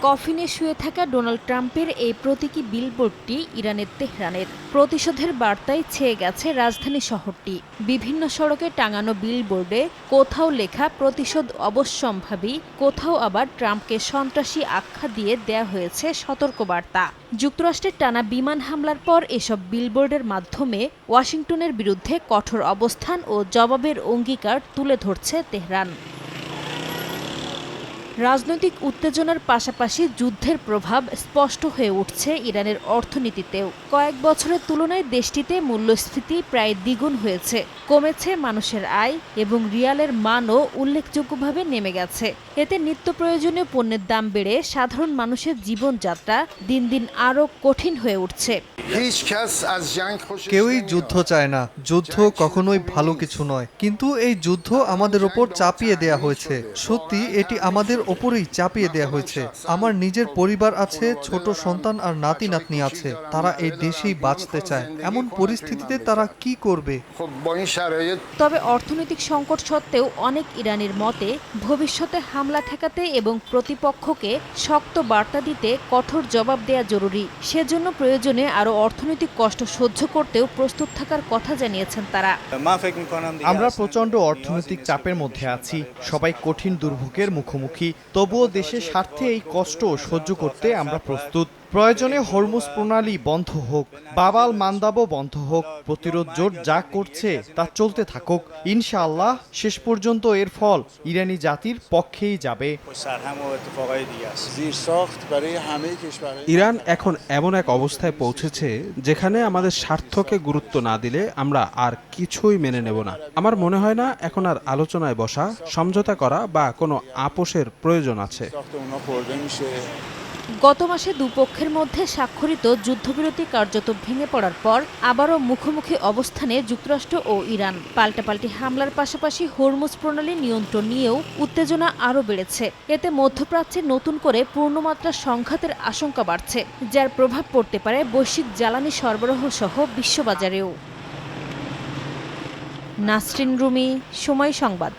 কফিনে শুয়ে থাকা ডোনাল্ড ট্রাম্পের এই প্রতীকী বিলবোর্ডটি ইরানের তেহরানের। প্রতিশোধের বার্তায় ছেয়ে গেছে রাজধানী শহরটি। বিভিন্ন সড়কে টাঙানো বিলবোর্ডে কোথাও লেখা প্রতিশোধ অবশ্যম্ভাবী, কোথাও আবার ট্রাম্পকে সন্ত্রাসী আখ্যা দিয়ে দেয়া হয়েছে সতর্কবার্তা। যুক্তরাষ্ট্রের টানা বিমান হামলার পর এসব বিলবোর্ডের মাধ্যমে ওয়াশিংটনের বিরুদ্ধে কঠোর অবস্থান ও জবাবের অঙ্গীকার তুলে ধরছে তেহরান। রাজনৈতিক উত্তেজনার পাশাপাশি যুদ্ধের প্রভাব স্পষ্ট হয়ে উঠছে ইরানের অর্থনীতিতেও। কয়েক বছরের তুলনায় দেশটিতে মূল্যস্ফীতি প্রায় দ্বিগুণ হয়েছে, কমেছে মানুষের আয় এবং রিয়ালের মানও উল্লেখযোগ্যভাবে নেমে গেছে। এতে নিত্য প্রয়োজনীয় পণ্যের দাম বেড়ে সাধারণ মানুষের জীবনযাত্রা দিন দিন আরও কঠিন হয়ে উঠছে। কেউই যুদ্ধ চায় না, যুদ্ধ কখনোই ভালো কিছু নয়, কিন্তু এই যুদ্ধ আমাদের ওপর চাপিয়ে দেয়া হয়েছে। সত্যি এটি আমাদের ওপরেই চাপিয়ে দেয়া হয়েছে। আমার নিজের পরিবার আছে, ছোট সন্তান আর নাতি নাতনি আছে, তারা এই দেশেই বাঁচতে চায়। এমন পরিস্থিতিতে তারা কি করবে? তবে অর্থনৈতিক সংকট সত্ত্বেও অনেক ইরানির মতে ভবিষ্যতে হামলা ঠেকাতে এবং প্রতিপক্ষকে শক্ত বার্তা দিতে কঠোর জবাব দেয়া জরুরি। সেজন্য প্রয়োজনে আরও অর্থনৈতিক কষ্ট সহ্য করতেও প্রস্তুত থাকার কথা জানিয়েছেন তারা। আমরা প্রচণ্ড অর্থনৈতিক চাপের মধ্যে আছি, সবাই কঠিন দুর্ভোগের মুখোমুখি। তবুও দেশের স্বার্থে এই কষ্ট সহ্য করতে আমরা প্রস্তুত। প্রয়োজনে হরমুজ প্রণালী বন্ধ হোক, বাবাল মান্দাবও বন্ধ হোক, প্রতিরোধ জোট যা করছে তা চলতে থাকুক। ইনশাআল্লাহ শেষ পর্যন্ত এর ফল ইরানি জাতির পক্ষেই যাবে। ইরান এখন এমন এক অবস্থায় পৌঁছেছে যেখানে আমাদের স্বার্থকে গুরুত্ব না দিলে আমরা আর কিছুই মেনে নেব না। আমার মনে হয় না এখন আর আলোচনায় বসা, সমঝোতা করা বা কোনো আপোষের প্রয়োজন আছে। গত মাসে দুপক্ষের মধ্যে স্বাক্ষরিত যুদ্ধবিরতি কার্যত ভেঙে পড়ার পর আবারও মুখোমুখি অবস্থানে যুক্তরাষ্ট্র ও ইরান। পাল্টাপাল্টি হামলার পাশাপাশি হরমুজ প্রণালী নিয়ন্ত্রণ নিয়েও উত্তেজনা আরও বেড়েছে। এতে মধ্যপ্রাচ্যে নতুন করে পূর্ণমাত্রা সংঘাতের আশঙ্কা বাড়ছে, যার প্রভাব পড়তে পারে বৈশ্বিক জ্বালানি সরবরাহ সহ বিশ্ববাজারেও। নাসরিন রুমি, সময় সংবাদ।